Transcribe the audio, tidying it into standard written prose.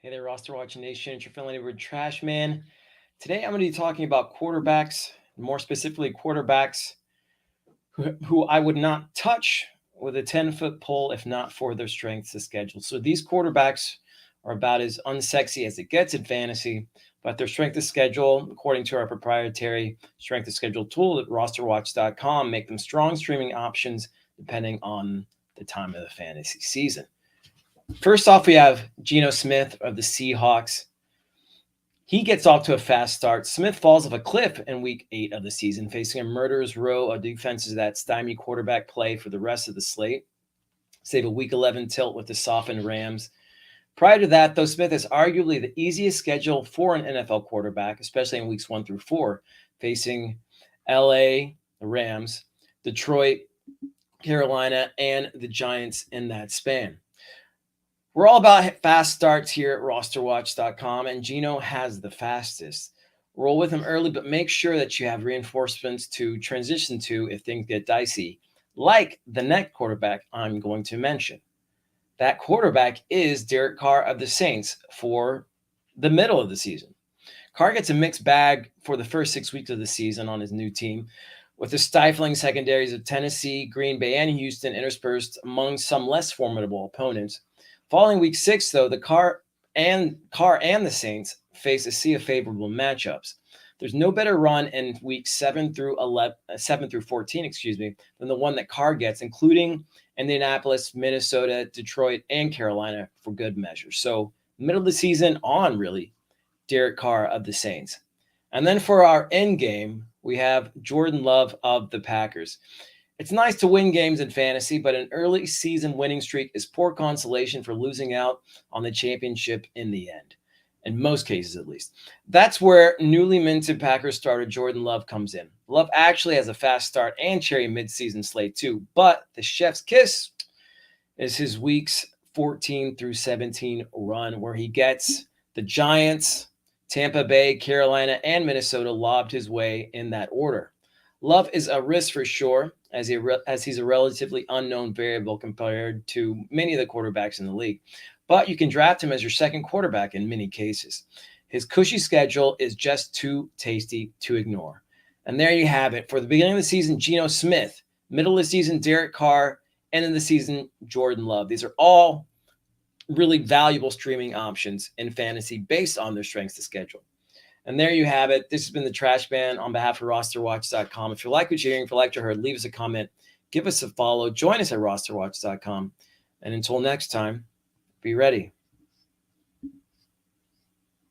Hey there, RosterWatch Nation. It's your friendly neighborhood Trashman. Today I'm going to be talking about quarterbacks, more specifically quarterbacks who I would not touch with a 10-foot pole if not for their strengths of schedule. So these quarterbacks are about as unsexy as it gets in fantasy, but their strength of schedule, according to our proprietary strength of schedule tool at RosterWatch.com, make them strong streaming options depending on the time of the fantasy season. First off, we have Geno Smith of the Seahawks. He gets off to a fast start. Smith falls off a cliff in week 8 of the season, facing a murderous row of defenses that stymie quarterback play for the rest of the slate, save a week 11 tilt with the softened Rams. Prior to that, though, Smith is arguably the easiest schedule for an NFL quarterback, especially in weeks 1 through 4, facing LA, the Rams, Detroit, Carolina, and the Giants in that span. We're all about fast starts here at RosterWatch.com, and Geno has the fastest. Roll with him early, but make sure that you have reinforcements to transition to if things get dicey, like the next quarterback I'm going to mention. That quarterback is Derek Carr of the Saints for the middle of the season. Carr gets a mixed bag for the first 6 weeks of the season on his new team, with the stifling secondaries of Tennessee, Green Bay, and Houston interspersed among some less formidable opponents. Following week 6, though, the Carr and the Saints face a sea of favorable matchups. There's no better run in weeks 7 through 14, than the one that Carr gets, including Indianapolis, Minnesota, Detroit, and Carolina for good measure. So middle of the season on, really, Derek Carr of the Saints. And then for our end game, we have Jordan Love of the Packers. It's nice to win games in fantasy, but an early season winning streak is poor consolation for losing out on the championship in the end, in most cases at least. That's where newly minted Packers starter Jordan Love comes in. Love actually has a fast start and cherry midseason slate too, but the chef's kiss is his weeks 14 through 17 run, where he gets the Giants, Tampa Bay, Carolina, and Minnesota lobbed his way in that order. Love is a risk for sure, as he's a relatively unknown variable compared to many of the quarterbacks in the league. But you can draft him as your second quarterback in many cases. His cushy schedule is just too tasty to ignore. And there you have it. For the beginning of the season, Geno Smith. Middle of the season, Derek Carr. End of the season, Jordan Love. These are all really valuable streaming options in fantasy based on their strengths of schedule. And there you have it. This has been the Trash Man on behalf of RosterWatch.com. If you like what you're hearing, if you like what you heard, leave us a comment, give us a follow, join us at RosterWatch.com. And until next time, be ready.